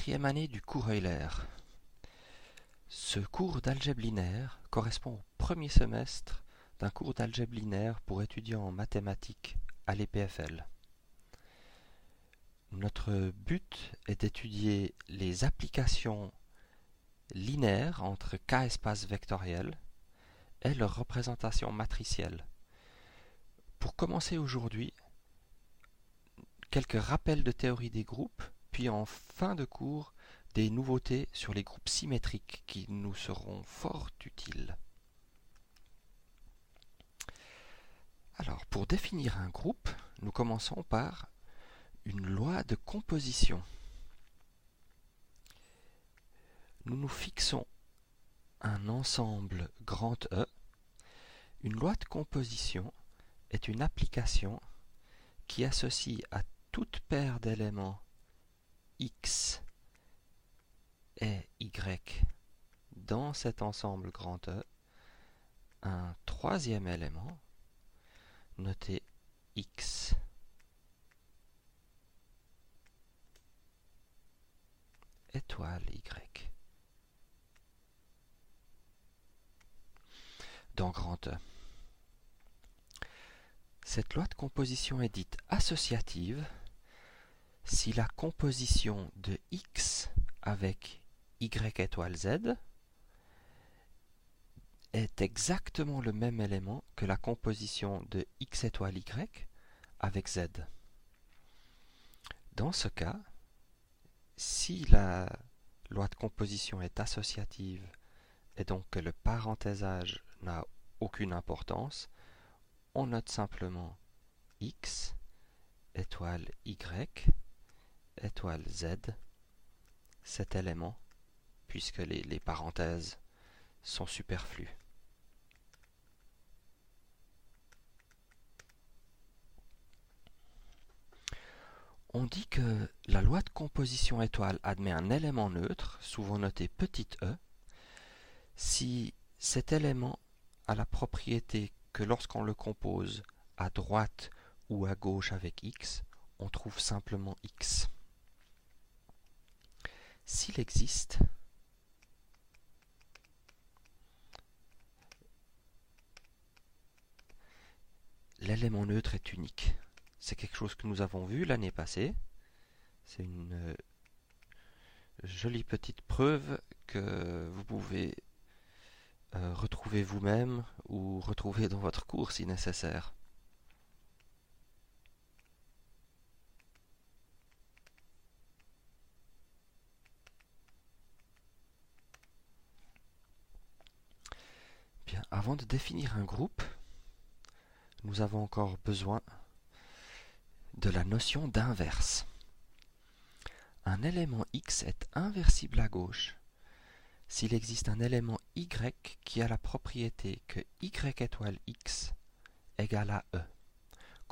quatrième année du cours Euler. Ce cours d'algèbre linéaire correspond au premier semestre d'un cours d'algèbre linéaire pour étudiants en mathématiques à l'EPFL. Notre but est d'étudier les applications linéaires entre K espaces vectoriels et leur représentation matricielle. Pour commencer aujourd'hui, quelques rappels de théorie des groupes, puis en fin de cours, des nouveautés sur les groupes symétriques qui nous seront fort utiles. Alors, pour définir un groupe, nous commençons par une loi de composition. Nous nous fixons un ensemble grand E. Une loi de composition est une application qui associe à toute paire d'éléments X et Y dans cet ensemble grand E un troisième élément noté X. Étoile Y. Dans grand E. Cette loi de composition est dite associative si la composition de X avec Y étoile Z est exactement le même élément que la composition de X étoile Y avec Z. Dans ce cas, si la loi de composition est associative et donc que le parenthésage n'a aucune importance, on note simplement X étoile Y étoile Z cet élément puisque les parenthèses sont superflues. On dit que la loi de composition étoile admet un élément neutre, souvent noté petit e, si cet élément a la propriété que lorsqu'on le compose à droite ou à gauche avec x, on trouve simplement x. S'il existe l'élément neutre est unique. C'est quelque chose que nous avons vu l'année passée. C'est une jolie petite preuve que vous pouvez retrouver vous-même ou retrouver dans votre cours si nécessaire. Bien, avant de définir un groupe, nous avons encore besoin de la notion d'inverse. Un élément x est inversible à gauche s'il existe un élément y qui a la propriété que y étoile x égale à e.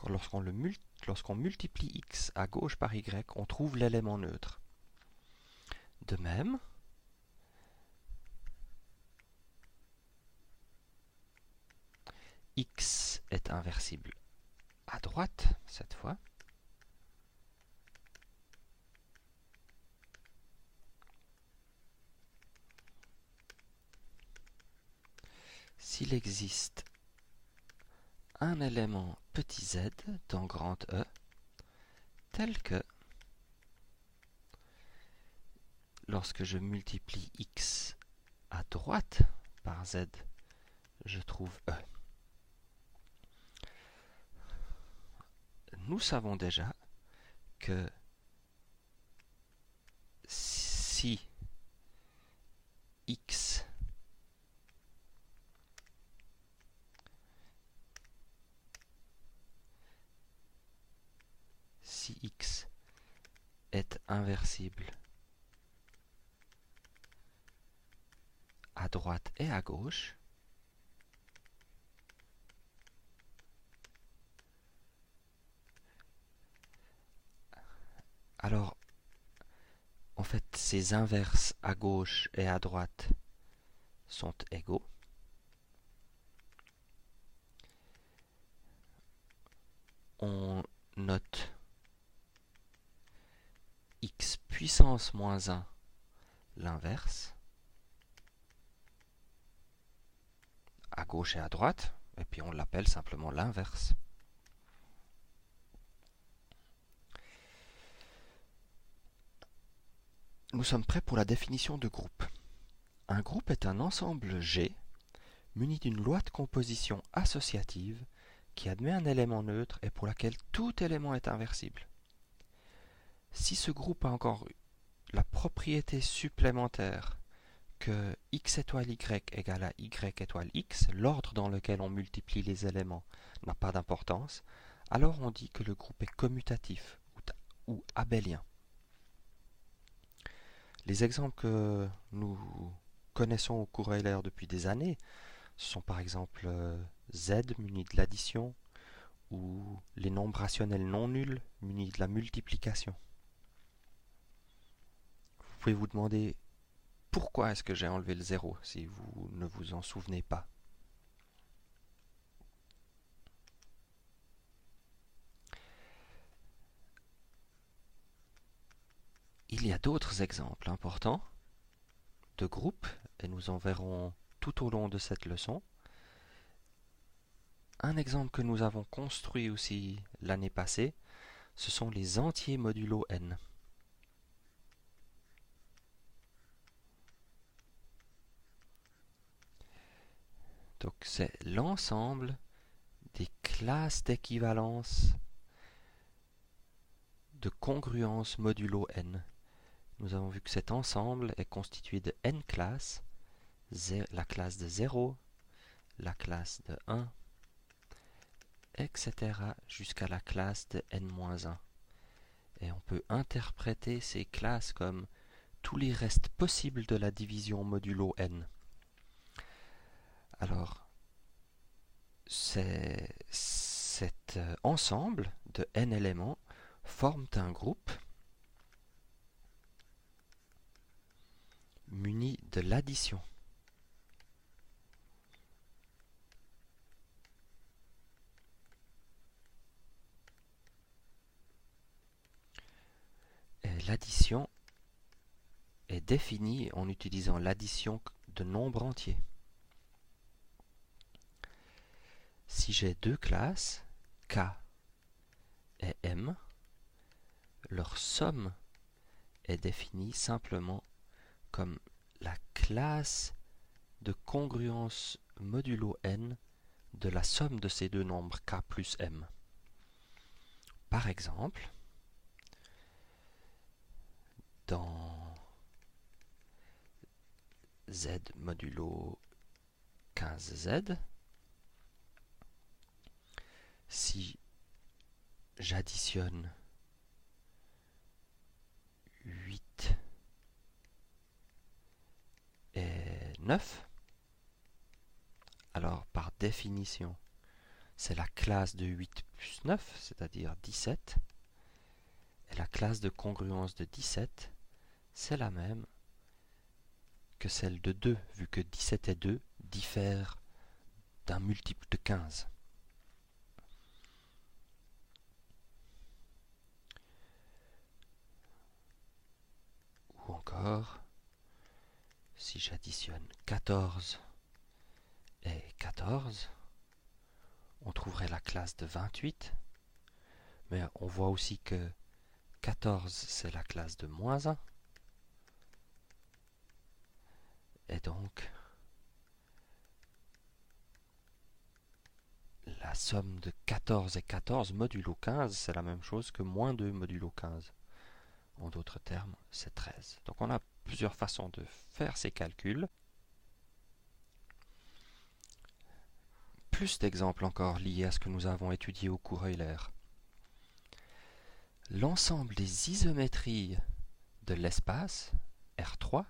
Lorsqu'on multiplie x à gauche par y, on trouve l'élément neutre. De même, x est inversible à droite cette fois. S'il existe un élément petit z dans grand E, tel que lorsque je multiplie x à droite par z, je trouve E. Nous savons déjà que si x est inversible à droite et à gauche, alors en fait ces inverses à gauche et à droite sont égaux. On note x puissance moins 1, l'inverse, à gauche et à droite, et puis on l'appelle simplement l'inverse. Nous sommes prêts pour la définition de groupe. Un groupe est un ensemble G muni d'une loi de composition associative qui admet un élément neutre et pour laquelle tout élément est inversible. Si ce groupe a encore la propriété supplémentaire que x étoile y égale à y étoile x, l'ordre dans lequel on multiplie les éléments n'a pas d'importance, alors on dit que le groupe est commutatif ou abélien. Les exemples que nous connaissons au corollaire depuis des années, ce sont par exemple z muni de l'addition ou les nombres rationnels non nuls munis de la multiplication. Vous pouvez vous demander pourquoi est-ce que j'ai enlevé le 0 si vous ne vous en souvenez pas. Il y a d'autres exemples importants de groupes et nous en verrons tout au long de cette leçon. Un exemple que nous avons construit aussi l'année passée, ce sont les entiers modulo n. Donc c'est l'ensemble des classes d'équivalence de congruence modulo n. Nous avons vu que cet ensemble est constitué de n classes, la classe de 0, la classe de 1, etc. jusqu'à la classe de n-1. Et on peut interpréter ces classes comme tous les restes possibles de la division modulo n. Alors, cet ensemble de n éléments forment un groupe muni de l'addition. Et l'addition est définie en utilisant l'addition de nombres entiers. Si j'ai deux classes, K et M, leur somme est définie simplement comme la classe de congruence modulo n de la somme de ces deux nombres K plus M. Par exemple, dans Z modulo 15Z, si j'additionne 8 et 9, alors par définition, c'est la classe de 8 plus 9, c'est-à-dire 17, et la classe de congruence de 17, c'est la même que celle de 2, vu que 17 et 2 diffèrent d'un multiple de 15. Ou encore, si j'additionne 14 et 14, on trouverait la classe de 28, mais on voit aussi que 14 c'est la classe de moins 1, et donc la somme de 14 et 14 modulo 15 c'est la même chose que moins 2 modulo 15. En d'autres termes, c'est 13. Donc on a plusieurs façons de faire ces calculs. Plus d'exemples encore liés à ce que nous avons étudié au cours Euler. L'ensemble des isométries de l'espace, R3,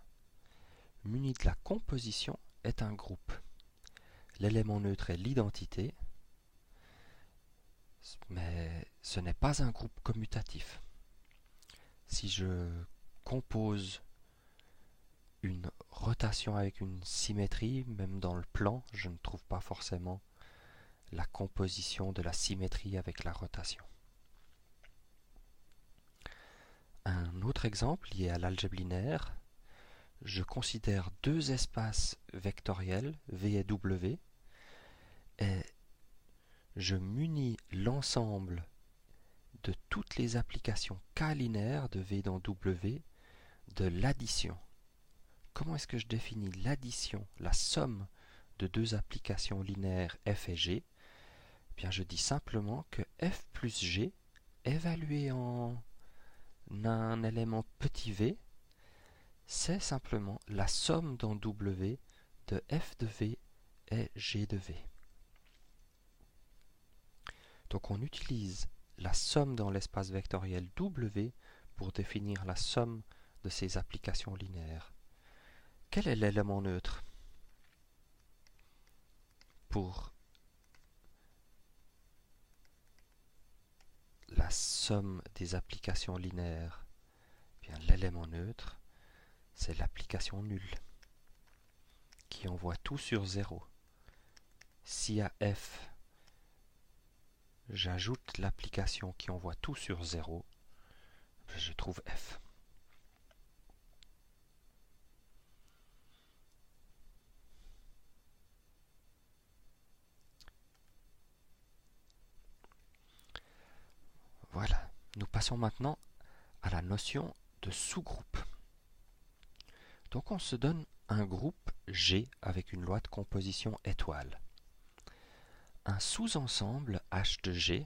muni de la composition, est un groupe. L'élément neutre est l'identité, mais ce n'est pas un groupe commutatif. Si je compose une rotation avec une symétrie, même dans le plan, je ne trouve pas forcément la composition de la symétrie avec la rotation. Un autre exemple lié à l'algèbre linéaire, je considère deux espaces vectoriels, V et W, et je munis l'ensemble de toutes les applications K-linéaires de V dans W de l'addition. Comment est-ce que je définis l'addition, la somme de deux applications linéaires f et g? Eh bien, je dis simplement que f plus g, évalué en un élément petit v, c'est simplement la somme dans W de f de v et g de v. Donc on utilise la somme dans l'espace vectoriel W pour définir la somme de ces applications linéaires. Quel est l'élément neutre pour la somme des applications linéaires? Eh bien, l'élément neutre, c'est l'application nulle qui envoie tout sur 0. Si à f, j'ajoute l'application qui envoie tout sur 0, je trouve f. Voilà, nous passons maintenant à la notion de sous-groupe. Donc on se donne un groupe G avec une loi de composition étoile. Un sous-ensemble H de G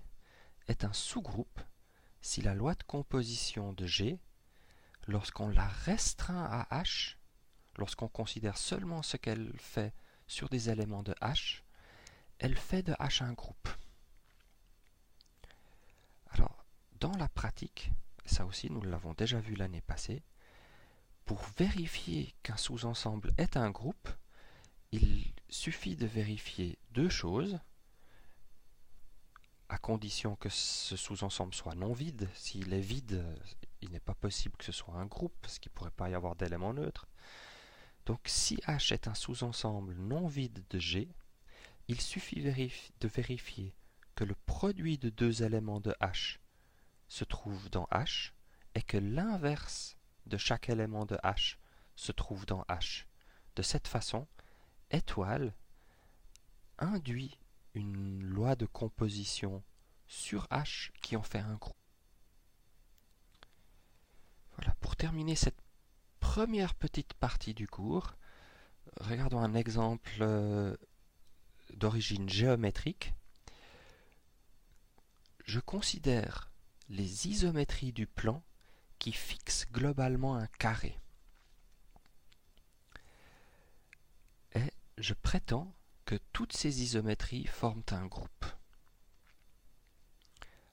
est un sous-groupe si la loi de composition de G, lorsqu'on la restreint à H, lorsqu'on considère seulement ce qu'elle fait sur des éléments de H, elle fait de H un groupe. Alors, dans la pratique, ça aussi nous l'avons déjà vu l'année passée, pour vérifier qu'un sous-ensemble est un groupe, il suffit de vérifier deux choses, à condition que ce sous-ensemble soit non vide. S'il est vide, il n'est pas possible que ce soit un groupe, parce qu'il ne pourrait pas y avoir d'éléments neutres. Donc si H est un sous-ensemble non vide de G, il suffit de vérifier que le produit de deux éléments de H se trouve dans H, et que l'inverse de chaque élément de H se trouve dans H. De cette façon, étoile induit une loi de composition sur H qui en fait un groupe. Voilà, pour terminer cette première petite partie du cours, regardons un exemple d'origine géométrique. Je considère les isométries du plan qui fixent globalement un carré. Et je prétends que toutes ces isométries forment un groupe.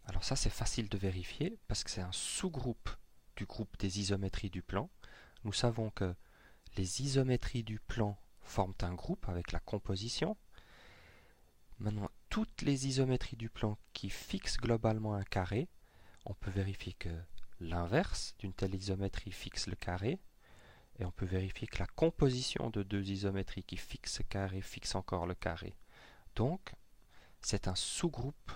Alors ça, c'est facile de vérifier parce que c'est un sous-groupe du groupe des isométries du plan. Nous savons que les isométries du plan forment un groupe avec la composition. Maintenant, toutes les isométries du plan qui fixent globalement un carré, on peut vérifier que l'inverse d'une telle isométrie fixe le carré, et on peut vérifier que la composition de deux isométries qui fixent ce carré fixe encore le carré. Donc, c'est un sous-groupe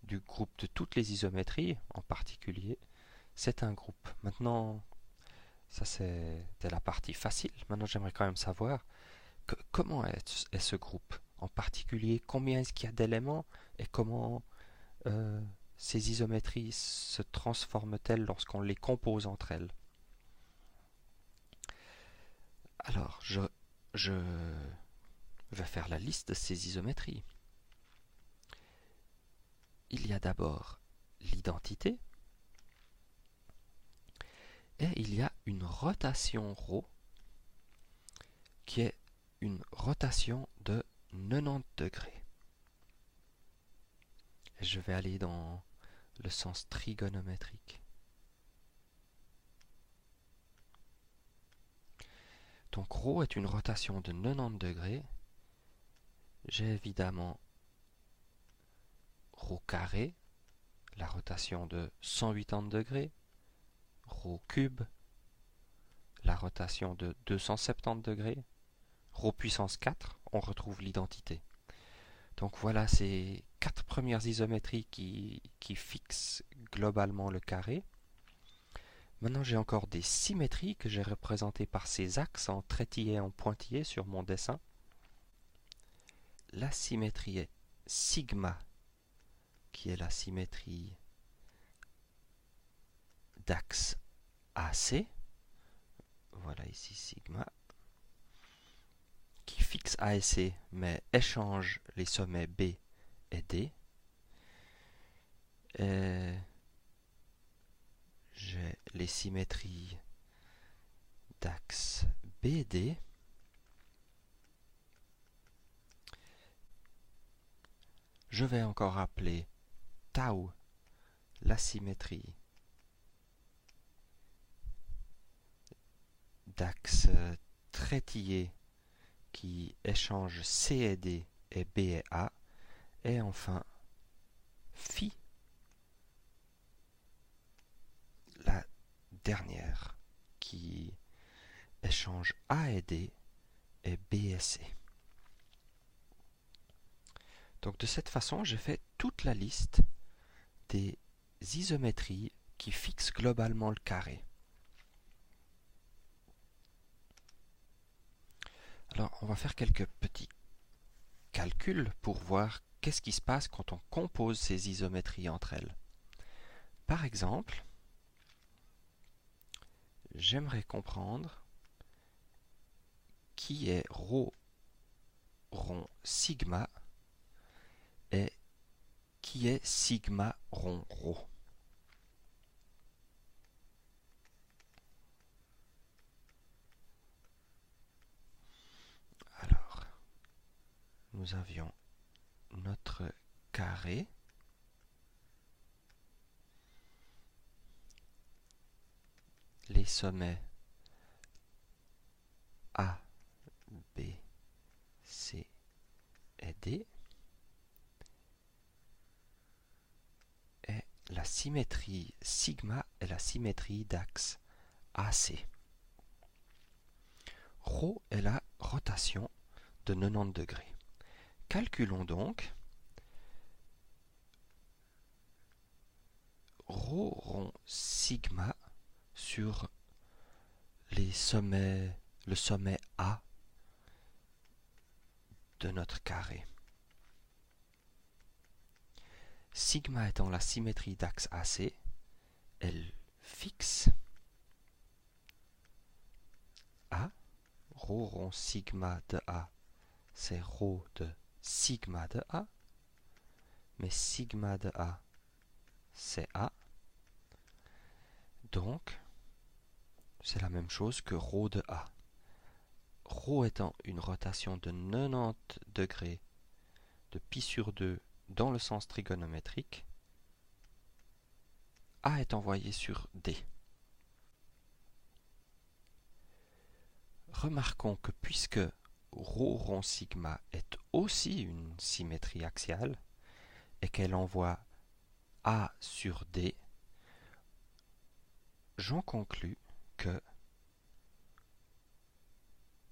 du groupe de toutes les isométries, en particulier, c'est un groupe. Maintenant, ça c'était la partie facile. Maintenant, j'aimerais quand même savoir comment est ce groupe. En particulier, combien est-ce qu'il y a d'éléments et comment ces isométries se transforment-elles lorsqu'on les compose entre elles. Alors, je vais faire la liste de ces isométries. Il y a d'abord l'identité et il y a une rotation ρ qui est une rotation de 90 degrés. Et je vais aller dans le sens trigonométrique. Donc ρ est une rotation de 90 degrés. J'ai évidemment ρ carré, la rotation de 180 degrés, ρ cube, la rotation de 270 degrés, ρ puissance 4, on retrouve l'identité. Donc voilà ces quatre premières isométries qui fixent globalement le carré. Maintenant, j'ai encore des symétries que j'ai représentées par ces axes en trétillé et en pointillé sur mon dessin. La symétrie est sigma, qui est la symétrie d'axe AC. Voilà ici sigma, qui fixe A et C, mais échange les sommets B et D. Et j'ai les symétries d'axe BD. Je vais encore appeler tau la symétrie d'axe trétillé qui échange C et D et B et A. Et enfin, phi, la dernière, qui échange A et D et B et C. Donc de cette façon, j'ai fait toute la liste des isométries qui fixent globalement le carré. Alors, on va faire quelques petits calculs pour voir qu'est-ce qui se passe quand on compose ces isométries entre elles. Par exemple, j'aimerais comprendre qui est ρ rond sigma et qui est sigma rond ρ. Alors, nous avions notre carré. Les sommets A, B, C et D. Et la symétrie sigma est la symétrie d'axe AC. Ρ est la rotation de 90 degrés. Calculons donc ρ rond sigma sur les sommets, le sommet A de notre carré. Sigma étant la symétrie d'axe AC, elle fixe A. Ρ rond sigma de A, c'est ρ de sigma de A, mais sigma de A, c'est A. Donc, c'est la même chose que ρ de A. Ρ étant une rotation de 90 degrés de pi sur 2 dans le sens trigonométrique, A est envoyé sur D. Remarquons que puisque ρ rond sigma est aussi une symétrie axiale et qu'elle envoie A sur D, j'en conclus que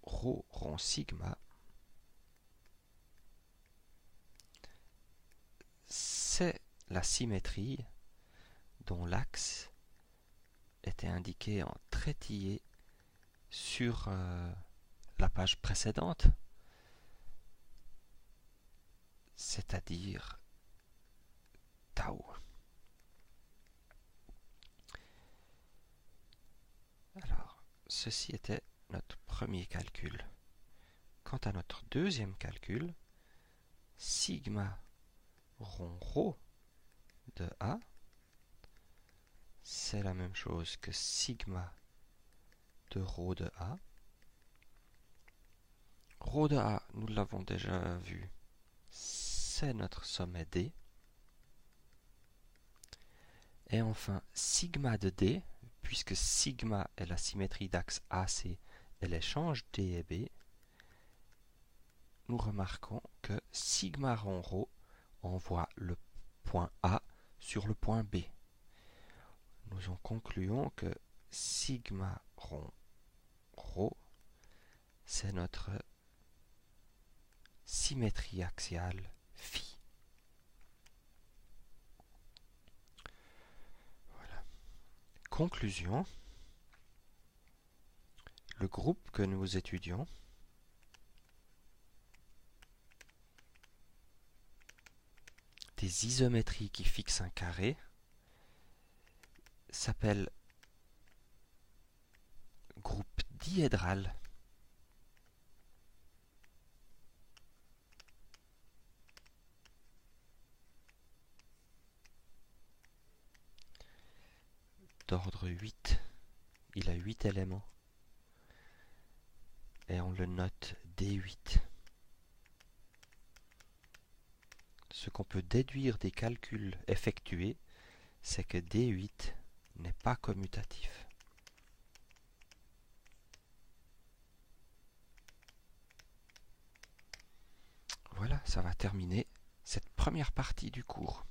ρ rond sigma c'est la symétrie dont l'axe était indiqué en trétillé sur la page précédente, c'est-à-dire tau. Alors, ceci était notre premier calcul. Quant à notre deuxième calcul, sigma rond ρ de A, c'est la même chose que sigma de ρ de A. Ρ de A, nous l'avons déjà vu, c'est notre sommet D. Et enfin, sigma de D, puisque sigma est la symétrie d'axe AC et l'échange D et B, nous remarquons que sigma rond ρ envoie le point A sur le point B. Nous en concluons que sigma rond ρ, c'est notre symétrie axiale phi. conclusion, le groupe que nous étudions des isométries qui fixent un carré s'appelle groupe diédral. D'ordre 8. Il a 8 éléments. Et on le note D8. Ce qu'on peut déduire des calculs effectués, c'est que D8 n'est pas commutatif. Voilà, ça va terminer cette première partie du cours.